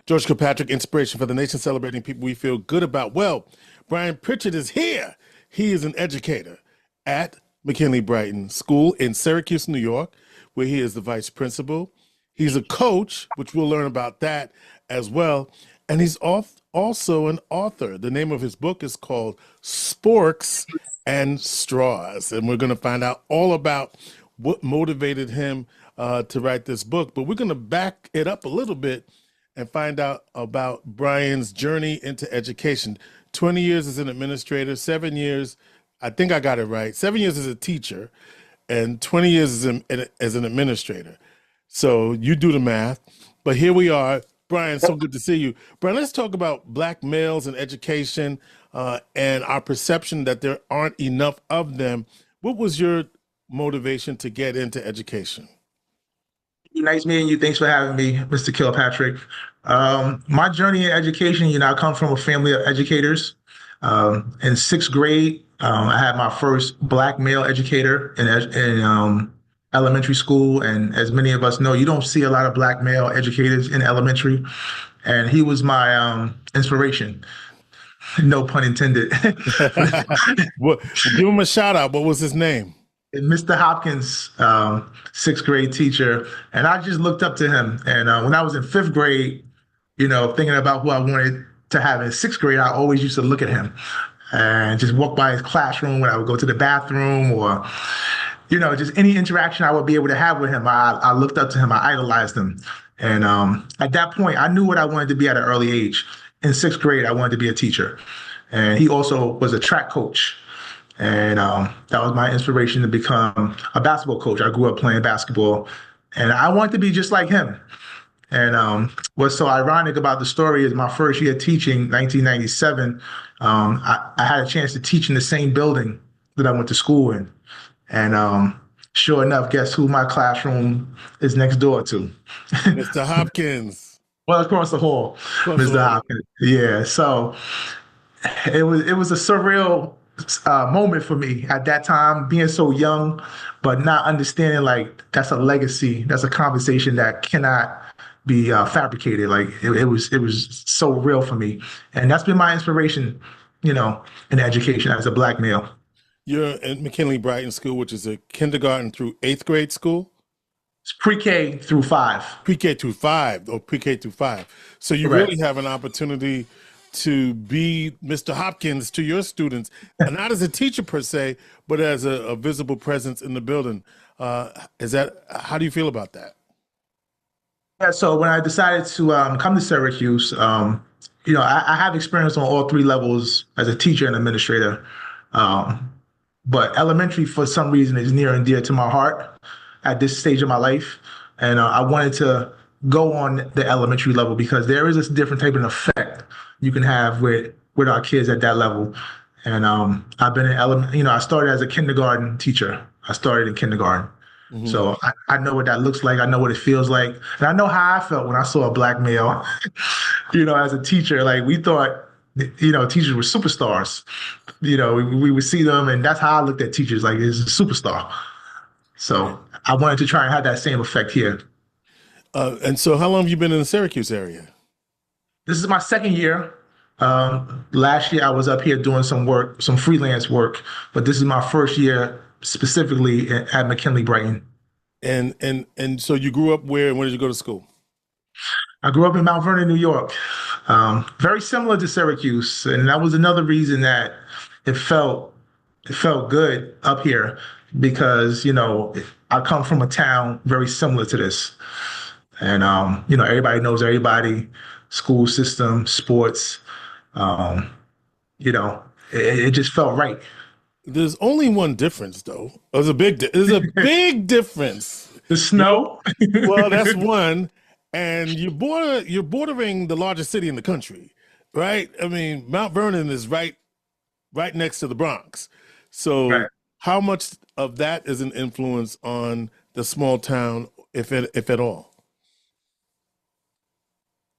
George Kilpatrick Inspiration for the nation, celebrating people we feel good about. Well, Brian Pritchett is here. He is an educator at McKinley Brighton School in Syracuse, New York, where he is the vice principal. He's a coach, which we'll learn about that as well. And he's also an author. The name of his book is called Sporks and Straws. And we're going to find out all about what motivated him to write this book. But we're going to back it up a little bit and find out about Brian's journey into education. 20 years as an administrator, 7 years, I think I got it right, 7 years as a teacher, and 20 years as an administrator. So you do the math. But here we are. Brian, so good to see you. Brian, let's talk about Black males and education and our perception that there aren't enough of them. What was your motivation to get into education? Nice meeting you. Thanks for having me, Mr. Kilpatrick. My journey in education, I come from a family of educators. In sixth grade, I had my first Black male educator in elementary school. And as many of us know, you don't see a lot of Black male educators in elementary. And he was my inspiration. No pun intended. Well, give him a shout out. What was his name? Mr. Hopkins, sixth grade teacher, and I just looked up to him. And when I was in fifth grade, thinking about who I wanted to have in sixth grade, I always used to look at him and just walk by his classroom when I would go to the bathroom or, just any interaction I would be able to have with him. I looked up to him. I idolized him. And at that point, I knew what I wanted to be at an early age. In sixth grade, I wanted to be a teacher. And he also was a track coach. And that was my inspiration to become a basketball coach. I grew up playing basketball, and I wanted to be just like him. And what's so ironic about the story is my first year teaching, 1997, I had a chance to teach in the same building that I went to school in. And sure enough, guess who my classroom is next door to? Mr. Hopkins. Well, across the hall, Mr. Hopkins. Yeah, so it was a surreal moment for me at that time, being so young, but not understanding like that's a legacy, that's a conversation that cannot be fabricated. Like it was so real for me, and that's been my inspiration, in education as a Black male. You're at McKinley Brighton School, which is a kindergarten through eighth grade school. It's pre-K through 5. Pre-K through 5, or pre-K through 5. So you Correct. really have an opportunity to be Mr. Hopkins to your students, and not as a teacher per se, but as a visible presence in the building. How do you feel about that? Yeah, so when I decided to come to Syracuse, I have experience on all 3 levels as a teacher and administrator. But elementary, for some reason, is near and dear to my heart at this stage of my life. And I wanted to go on the elementary level because there is a different type of effect you can have with our kids at that level. And I've been in I started as a kindergarten teacher. I started in kindergarten. Mm-hmm. So I know what that looks like. I know what it feels like. And I know how I felt when I saw a Black male, as a teacher. Like we thought, teachers were superstars. We would see them, and that's how I looked at teachers, like it's a superstar. So I wanted to try and have that same effect here. And so how long have you been in the Syracuse area? This is my second year. Last year I was up here doing some work, some freelance work, but this is my first year specifically at McKinley Brighton. And so you grew up where, and where did you go to school? I grew up in Mount Vernon, New York. Very similar to Syracuse, and that was another reason that it felt good up here because I come from a town very similar to this, and everybody knows everybody. School system, sports, it just felt right. There's only one difference, though. There's a big difference. The snow. Well, that's one. And you're bordering the largest city in the country, right? I mean, Mount Vernon is right next to the Bronx. So right. How much of that is an influence on the small town, if at all?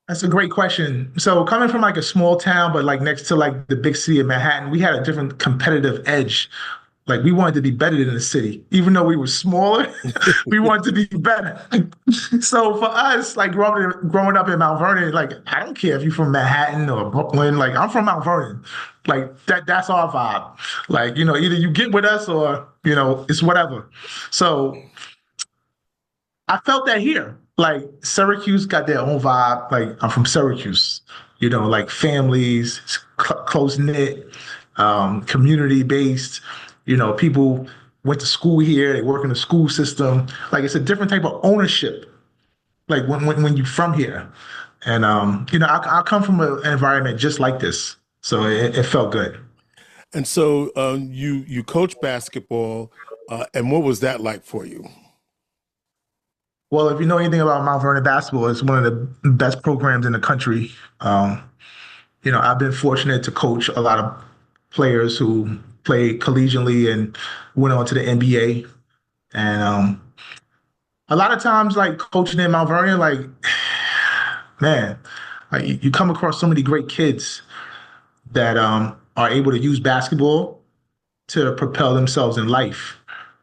That's a great question. So coming from like a small town, but like next to like the big city of Manhattan, we had a different competitive edge Like we wanted to be better than the city, even though we were smaller. We wanted to be better. So for us, like growing up in Mount Vernon, like I don't care if you're from Manhattan or Brooklyn. Like I'm from Mount Vernon. Like that's our vibe. Like either you get with us or it's whatever. So I felt that here. Like Syracuse got their own vibe. Like I'm from Syracuse, like families, close knit, community based. People went to school here. They work in the school system. Like it's a different type of ownership. Like when you're from here, and I come from an environment just like this, so it felt good. And so you coach basketball, and what was that like for you? Well, if you know anything about Mount Vernon basketball, it's one of the best programs in the country. I've been fortunate to coach a lot of players who played collegiately and went on to the NBA. And a lot of times, like coaching in Mount Vernon, like man, like you come across so many great kids that are able to use basketball to propel themselves in life.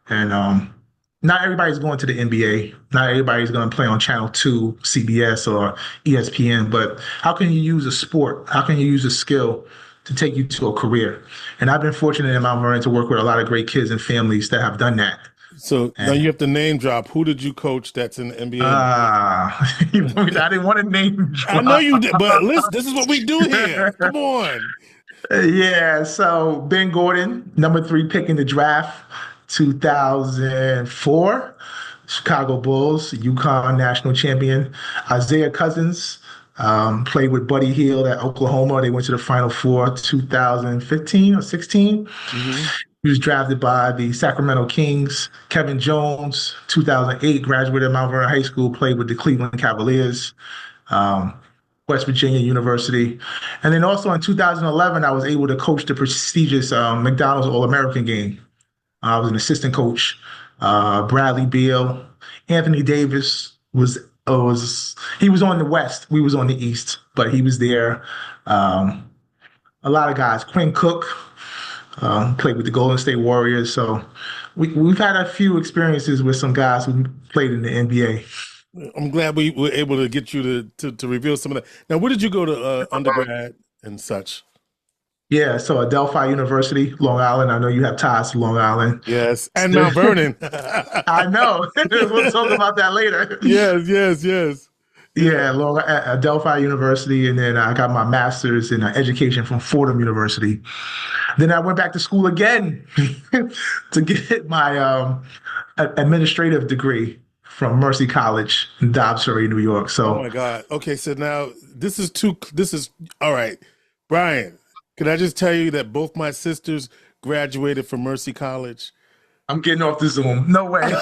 And not everybody's going to the NBA. Not everybody's going to play on Channel 2, CBS, or ESPN. But how can you use a sport? How can you use a skill to take you to a career? And I've been fortunate in Mount Vernon to work with a lot of great kids and families that have done that. So now And you have to name drop. Who did you coach that's in the NBA? I didn't want to name I know drop. you did, but listen, this is what we do here. Come on. Yeah, so Ben Gordon, number 3 pick in the draft, 2004, Chicago Bulls, UConn national champion. Isaiah Cousins played with Buddy Hield at Oklahoma. They went to the Final Four 2015 or 16. Hmm. He was drafted by the Sacramento Kings. Kevin Jones, 2008, graduated Mount Vernon High School, played with the Cleveland Cavaliers. Um, West Virginia University. And then also in 2011, I was able to coach the prestigious McDonald's All-American game. I was an assistant coach. Bradley Beal, Anthony Davis he was on the West. We was on the East, but he was there. A lot of guys. Quinn Cook played with the Golden State Warriors. So we've had a few experiences with some guys who played in the NBA. I'm glad we were able to get you to reveal some of that. Now, where did you go to undergrad and such? Yeah, so Adelphi University, Long Island. I know you have ties to Long Island. Yes, and Mount Vernon. I know. We'll talk about that later. Yes, yes, yes. Yeah, Adelphi University, and then I got my master's in education from Fordham University. Then I went back to school again to get my administrative degree from Mercy College in Dobbs Ferry, New York. Oh So my God. Okay, so now this is all right. Brian, can I just tell you that both my sisters graduated from Mercy College? I'm getting off the Zoom. No way.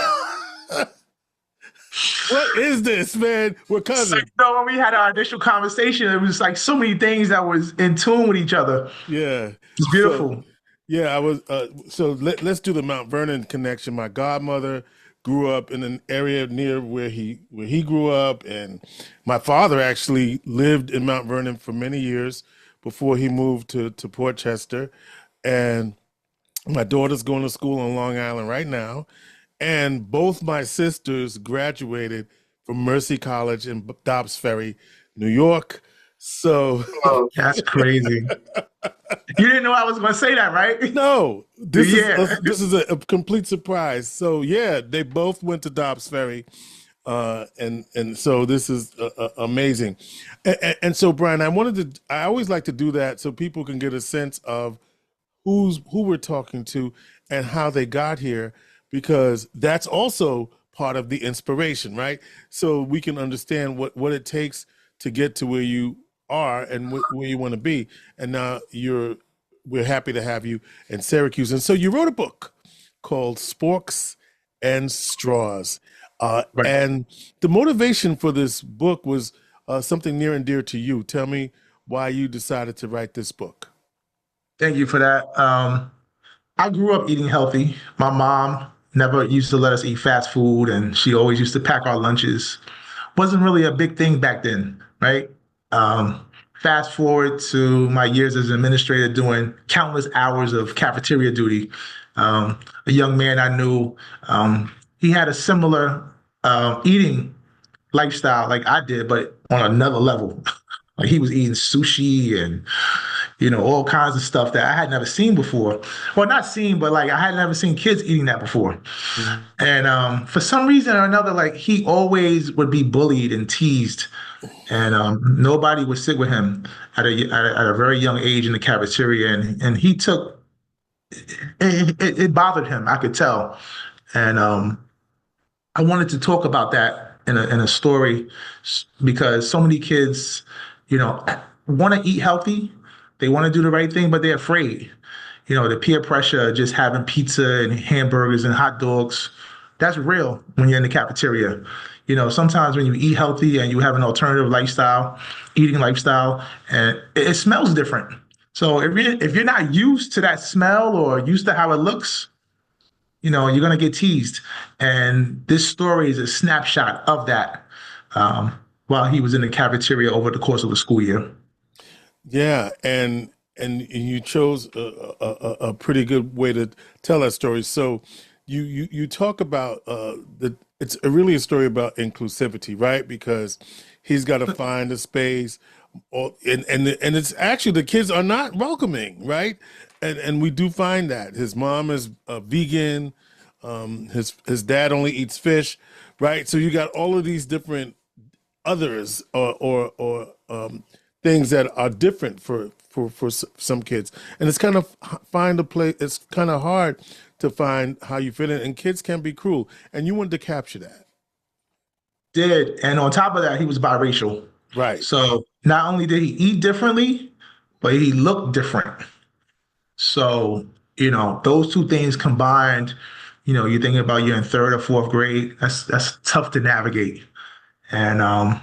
What is this, man? We're So, cousins. when we had our initial conversation, it was like so many things that was in tune with each other. Yeah. It's So beautiful. yeah, I was so let's do the Mount Vernon connection. My godmother grew up in an area near where he grew up, and my father actually lived in Mount Vernon for many years before he moved to Port Chester. And my daughter's going to school on Long Island right now. And both my sisters graduated from Mercy College in Dobbs Ferry, New York. So That's crazy. You didn't know I was going to say that, right? no, Yeah. this is a complete surprise. So yeah, they both went to Dobbs Ferry, and so this is amazing. And so Brian, I always like to do that so people can get a sense of who we're talking to and how they got here, because that's also part of the inspiration, right? So we can understand what it takes to get to where you are and where you want to be. And now we're happy to have you in Syracuse. And so you wrote a book called Sporks and Straws. Right. And the motivation for this book was something near and dear to you. Tell me why you decided to write this book. Thank you for that. I grew up eating healthy. My mom never used to let us eat fast food, and she always used to pack our lunches. Wasn't really a big thing back then, right? Um, Fast forward to my years as an administrator doing countless hours of cafeteria duty. A young man I knew, he had a similar eating lifestyle like I did, but on another level. Like he was eating sushi and all kinds of stuff that I had never seen before. Well, not seen, but like I had never seen kids eating that before. Mhm. And for some reason or another, like he always would be bullied and teased, and nobody would sit with him at a very young age in the cafeteria, and he took it bothered him. I could tell, and I wanted to talk about that in a story because so many kids, want to eat healthy, they want to do the right thing, but they're afraid. The peer pressure, just having pizza and hamburgers and hot dogs, that's real when you're in the cafeteria. Sometimes when you eat healthy and you have an alternative lifestyle, eating lifestyle, and it smells different. So if you're not used to that smell or used to how it looks, you're going to get teased. And this story is a snapshot of that while he was in the cafeteria over the course of the school year. Yeah, and you chose a pretty good way to tell that story. So you talk about it's really a story about inclusivity, right? Because he's got to find a space, and it's actually the kids are not welcoming, right? And we do find that his mom is a vegan, his dad only eats fish, right? So you got all of these different others or things that are different for some kids, and it's kind of find a place. It's kind of hard to find how you fit in, and kids can be cruel, and you wanted to capture that, Did. And on top of that, he was biracial. right? So not only did he eat differently, but he looked different. So, those two things combined, you're thinking about you're in third or fourth grade. That's tough to navigate. And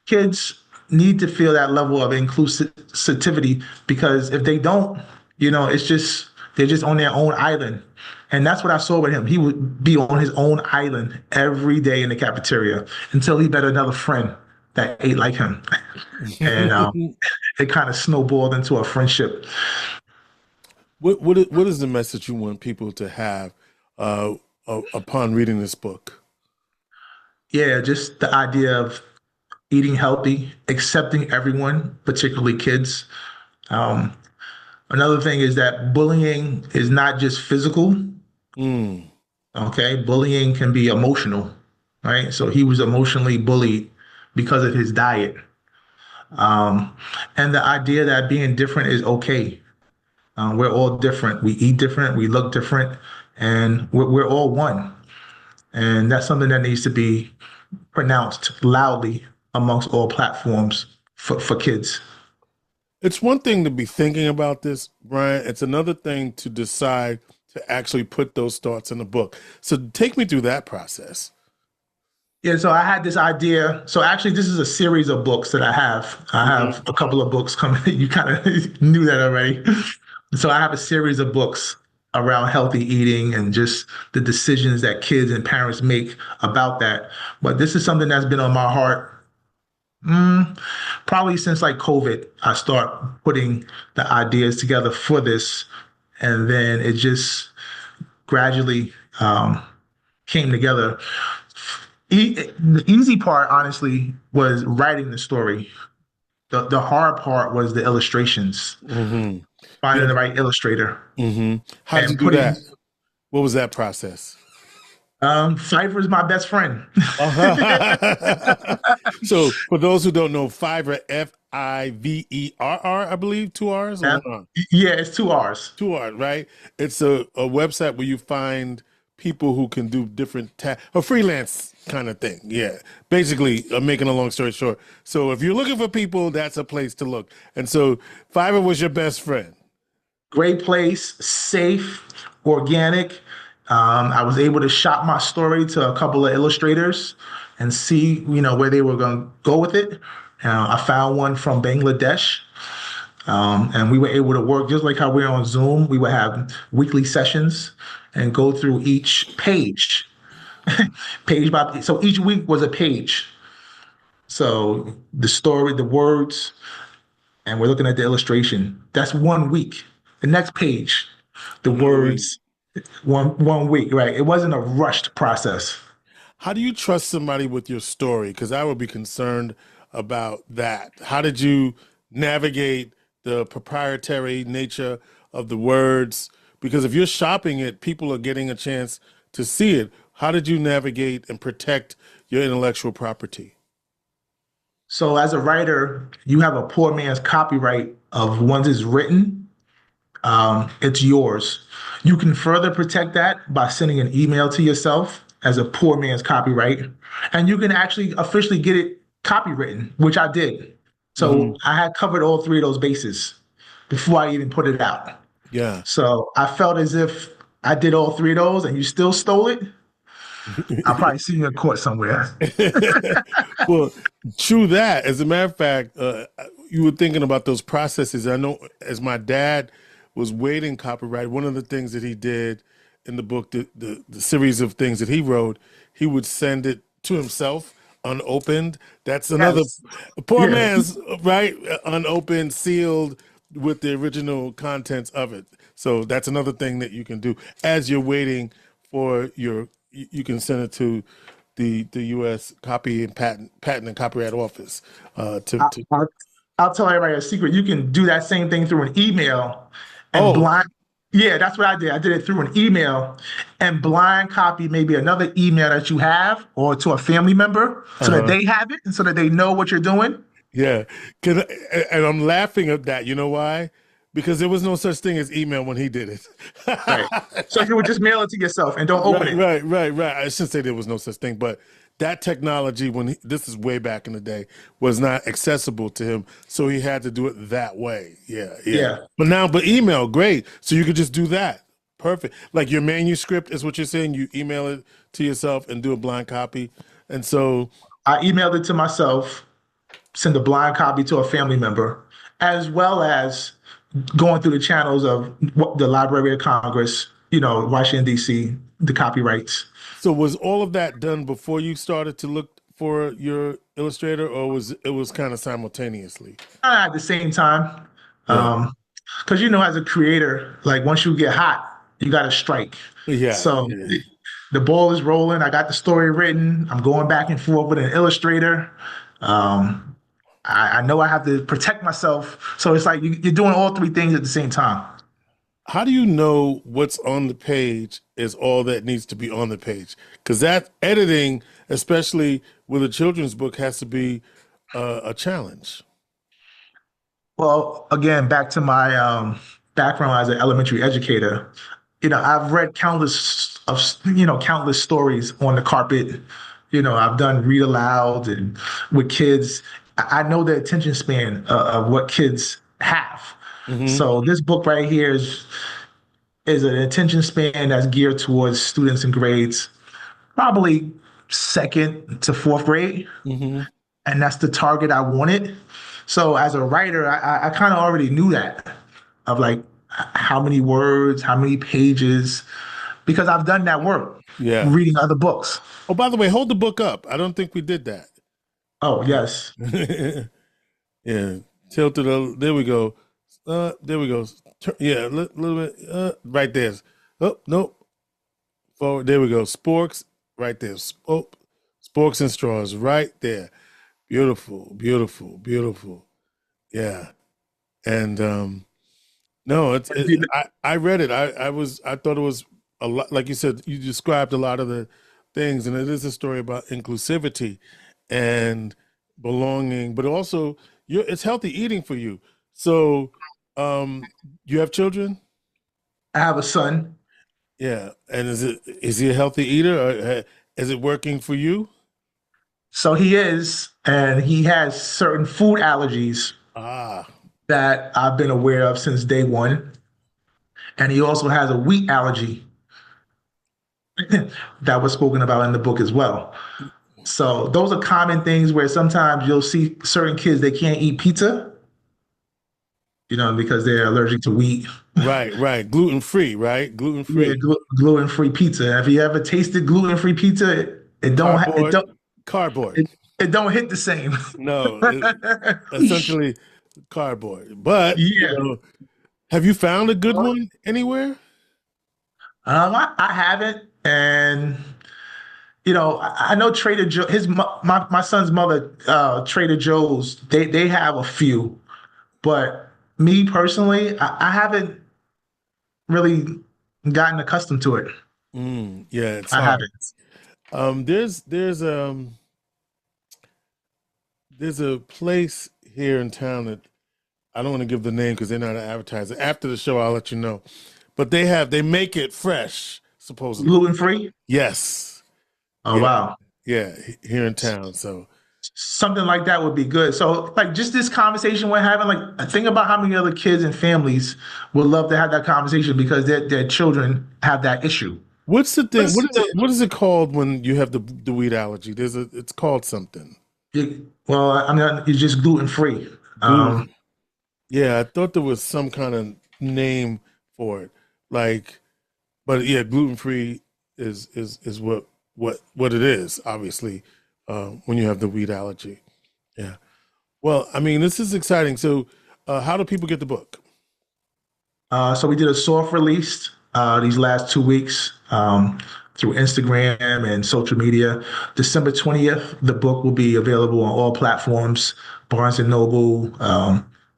kids need to feel that level of inclusivity because if they don't, it's just they're just on their own island. And that's what I saw with him. He would be on his own island every day in the cafeteria until he met another friend that ate like him. And it kind of snowballed into a friendship. What is the message you want people to have upon reading this book? Yeah, just the idea of eating healthy, accepting everyone, particularly kids. Um, Another thing is that bullying is not just physical. Mm. Okay, bullying can be emotional, right? So he was emotionally bullied because of his diet. Um, and the idea that being different is okay. We're all different. We eat different. We look different, and we're all one. And that's something that needs to be pronounced loudly amongst all platforms for kids. It's one thing to be thinking about this, Brian. It's another thing to decide to actually put those thoughts in a book. So take me through that process. Yeah, so I had this idea. So actually, this is a series of books that I have. I Mhm. have a couple of books coming. You kind of knew that already. So I have a series of books around healthy eating and just the decisions that kids and parents make about that. But this is something that's been on my heart probably since like COVID. I start putting the ideas together for this, and then it just gradually came together. The easy part, honestly, was writing the story. The hard part was the illustrations, Hmm. finding Yeah. the right illustrator Hmm. How did you and do putting. that? What was that process? Pfeiffer's my best friend. So for those who don't know, Fiverr, Fiverr, I believe, two R's or Yeah, one R? yeah, it's two R's. Two R's, right? It's a website where you find people who can do different a freelance kind of thing. Yeah. Basically, I'm making a long story short. So if you're looking for people, that's a place to look. And so Fiverr was your best friend. Great place, safe, organic. I was able to shop my story to a couple of illustrators and see, where they were going to go with it. I found one from Bangladesh, and we were able to work just like how we're on Zoom. We would have weekly sessions and go through each page, page by page. So each week was a page. So the story, the words, and we're looking at the illustration. That's one week. The next page, the I'm gonna read. words. One week, right? It wasn't a rushed process. How do you trust somebody with your story? Because I would be concerned about that. How did you navigate the proprietary nature of the words? Because if you're shopping it, people are getting a chance to see it. How did you navigate and protect your intellectual property? So as a writer, you have a poor man's copyright of once it's written, it's yours. You can further protect that by sending an email to yourself as a poor man's copyright, and you can actually officially get it copywritten, which I did. Hmm. So I had covered all three of those bases before I even put it out. Yeah. So I felt as if I did all three of those and you still stole it. I'll probably see you in court somewhere. Well, true that. As a matter of fact, you were thinking about those processes. I know as my dad was waiting copyright, one of the things that he did in the book, the series of things that he wrote, he would send it to himself unopened. That's another Yes. poor Yeah. man's, right? Unopened, sealed with the original contents of it. So that's another thing that you can do as you're waiting for you can send it to the U.S. Copy and Patent and Copyright Office. I, I, I'll tell everybody a secret. You can do that same thing through an email and Oh, blind. Yeah, that's what I did. I did it through an email and blind copy maybe another email that you have or to a family member so that uh-huh. they have it and so that they know what you're doing. Yeah. And I'm laughing at that. You know why? Because there was no such thing as email when he did Right. it. So you would just mail it to yourself and don't open Right, it. right, right, right. I shouldn't say there was no such thing, but that technology, this is way back in the day, was not accessible to him, so he had to do it that way. Yeah, yeah. Yeah. But email, great. So you could just do that. Perfect. Like your manuscript is what you're saying. You email it to yourself and do a blind copy, and so I emailed it to myself, send a blind copy to a family member, as well as going through the channels of the Library of Congress, Washington, D.C., the copyrights. so was all of that done before you started to look for your illustrator, or was it was kind of simultaneously? At the same time. Yeah, Because as a creator, like once you get hot, you got to strike. yeah, So yeah. the ball is rolling. I got the story written. I'm going back and forth with an illustrator. Um, I know I have to protect myself. So it's like you're doing all three things at the same time. How do you know what's on the page is all that needs to be on the page? Because that editing, especially with a children's book, has to be a challenge. Well, again, back to my background as an elementary educator, I've read countless stories on the carpet. I've done read aloud and with kids. I know the attention span of what kids have. Hmm. So this book right here is an attention span that's geared towards students in grades, probably second to fourth grade, Hmm. and that's the target I wanted. So as a writer, I kind of already knew that of like how many words, how many pages, because I've done that work Yeah. reading other books. Oh, by the way, hold the book up. I don't think we did that. Oh, yes. Yeah. Tilted. There we go. There we go. Yeah, a little bit. Right there. Oh, no. Forward. There we go. Sporks. Right there. Oh, Sporks and Straws. Right there. Beautiful, beautiful, beautiful. Yeah. And no, I read it. I thought it was a lot like you said, you described a lot of the things, and it is a story about inclusivity and belonging, but also it's healthy eating for you. So um you have children? I have a son. Yeah. And is he a healthy eater, or is it working for you? So he is, and he has certain food allergies Ah, that I've been aware of since day one. And he also has a wheat allergy that was spoken about in the book as well. So those are common things where sometimes you'll see certain kids, they can't eat pizza, because they're allergic to wheat. right, right. Gluten free, right? Gluten Yeah, free. gluten-free pizza. Have you ever tasted gluten-free pizza? It don't ha- Cardboard, cardboard. it don't hit the same. No, essentially cardboard. But Yeah. have you found a good one anywhere? I haven't, and I know Trader Joe. My son's mother, Trader Joe's. They have a few, but me personally, I haven't really gotten accustomed to it. Yeah, it's I hard. haven't. There's a place here in town that I don't want to give the name because they're not an advertiser. After the show, I'll let you know. But they make it fresh, supposedly. Gluten free. Yes. Oh Yeah. wow. Yeah. Here in town. So Something like that would be good. So, like, just this conversation we're having, like, think about how many other kids and families would love to have that conversation because their children have that issue. what's the thing? What is it called when you have the wheat allergy? It's called something. Well, I mean, it's just gluten free. Gluten. Yeah, I thought there was some kind of name for it. Like, but yeah, gluten free is what it is, obviously, when you have the wheat allergy. Yeah. Well, I mean, this is exciting. So, how do people get the book? So we did a soft release these last 2 weeks through Instagram and social media. December 20th, the book will be available on all platforms, Barnes and Noble,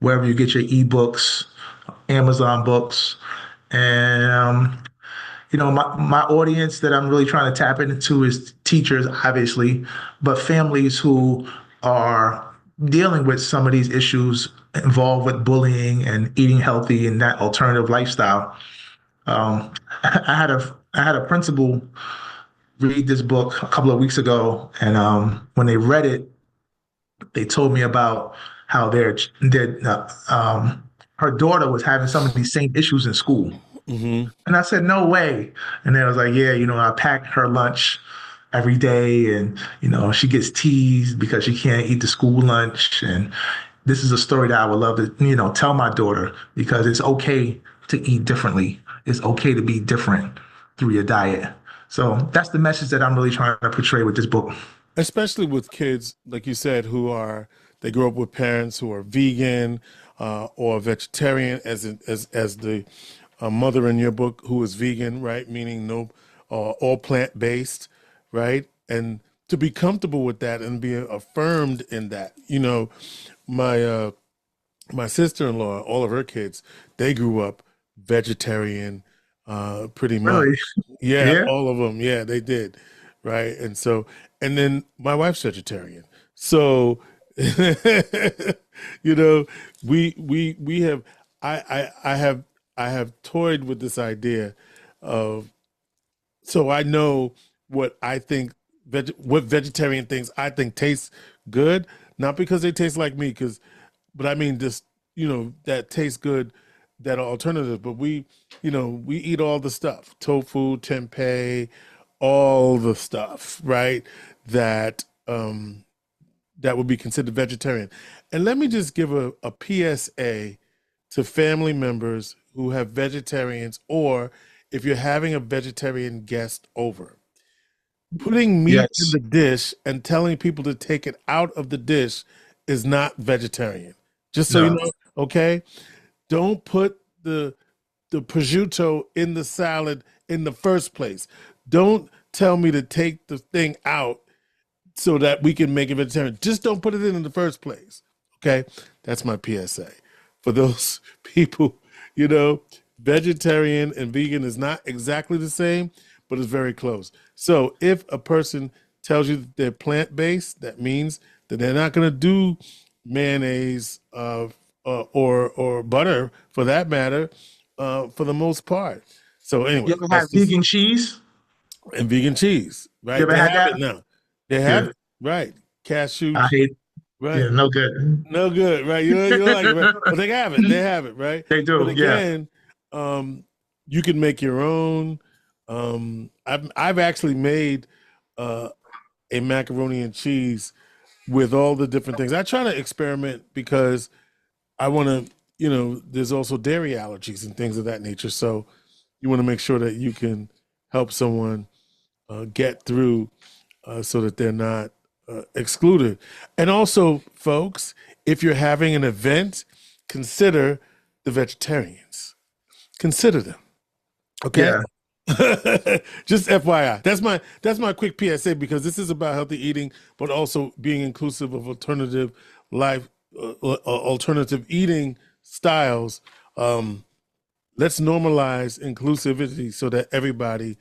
wherever you get your ebooks, Amazon books. And my audience that I'm really trying to tap into is teachers, obviously, but families who are dealing with some of these issues involved with bullying and eating healthy and that alternative lifestyle. I had a principal read this book a couple of weeks ago, and when they read it, they told me about how her daughter was having some of these same issues in school. Mm-hmm. And I said, no way. And then I was like, yeah, I pack her lunch every day and, she gets teased because she can't eat the school lunch. And this is a story that I would love to, tell my daughter because it's okay to eat differently. It's okay to be different through your diet. So that's the message that I'm really trying to portray with this book. Especially with kids, like you said, they grow up with parents who are vegan or vegetarian, as the mother in your book who is vegan, right? Meaning no, all plant based, right? And to be comfortable with that and be affirmed in that, my my sister-in-law, all of her kids, they grew up vegetarian, pretty much. Really? Yeah, Yeah. all of them. Yeah, they did, right? And then my wife's vegetarian. So, you know, we have, I have toyed with this idea of, so I know what I think, what vegetarian things I think tastes good, not because they taste like me, but I mean just, that tastes good, that are alternatives. But we eat all the stuff, tofu, tempeh, all the stuff, right? That that would be considered vegetarian. And let me just give a PSA to family members who have vegetarians, or if you're having a vegetarian guest over. Putting meat in Yes. the dish and telling people to take it out of the dish is not vegetarian. Just so you No. know, okay? Don't put the prosciutto in the salad in the first place. Don't tell me to take the thing out so that we can make it vegetarian. Just don't put it in the first place. Okay? That's my PSA. For those people, vegetarian and vegan is not exactly the same, but it's very close. So if a person tells you that they're plant-based, that means that they're not going to do mayonnaise or butter, for that matter, for the most part. So You anyway, ever that's had just, vegan cheese? and vegan cheese, You right? ever They had have that? it now. They have Yeah. it, right? Cashew, I hate. right? Yeah, no good. No good, right? You don't like it, right? But they have it. They have it, right? They But do. Yeah. again, you can make your own. I've actually made a macaroni and cheese with all the different things. I try to experiment because I want to, there's also dairy allergies and things of that nature. So you want to make sure that you can help someone get through so that they're not excluded. And also, folks, if you're having an event, consider the vegetarians. Consider them. Okay. Yeah. Just FYI. That's my quick PSA, because this is about healthy eating, but also being inclusive of alternative alternative eating styles. Let's normalize inclusivity so that everybody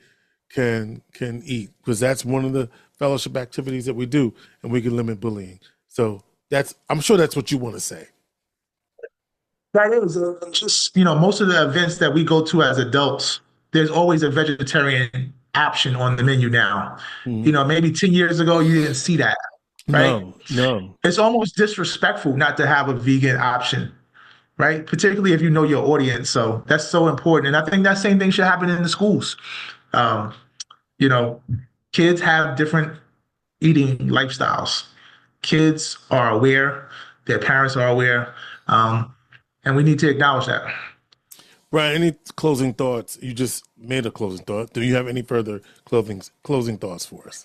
can eat, because that's one of the fellowship activities that we do, and we can limit bullying. So I'm sure that's what you want to say. That is just, most of the events that we go to as adults, there's always a vegetarian option on the menu now. Mm-hmm. Maybe 10 years ago, you didn't see that, right? No. It's almost disrespectful not to have a vegan option, right? Particularly if you know your audience. So that's so important. And I think that same thing should happen in the schools. Um, you know, Kids have different eating lifestyles. Kids are aware, their parents are aware, and we need to acknowledge that. Brian, any closing thoughts? You just made a closing thought. Do you have any further closing thoughts for us?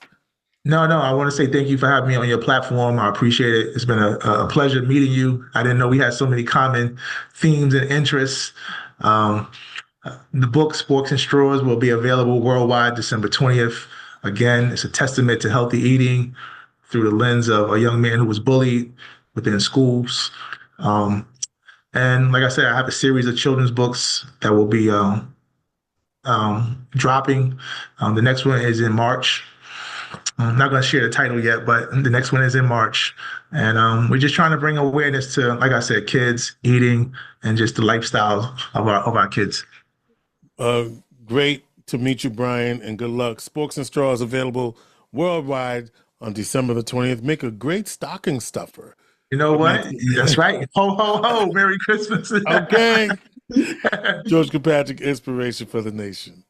No. I want to say thank you for having me on your platform. I appreciate it. It's been a pleasure meeting you. I didn't know we had so many common themes and interests. The book, Sporks and Straws, will be available worldwide December 20th. Again, it's a testament to healthy eating through the lens of a young man who was bullied within schools. And like I said, I have a series of children's books that will be dropping. The next one is in March. I'm not going to share the title yet, but the next one is in March. And we're just trying to bring awareness to, like I said, kids, eating, and just the lifestyle of our kids. Great to meet you, Brian, and good luck. Sporks and Straws available worldwide on December the 20th. Make a great stocking stuffer. You know what? That's right. Ho, ho, ho. Merry Christmas. Okay. George Kilpatrick, Inspiration for the Nation.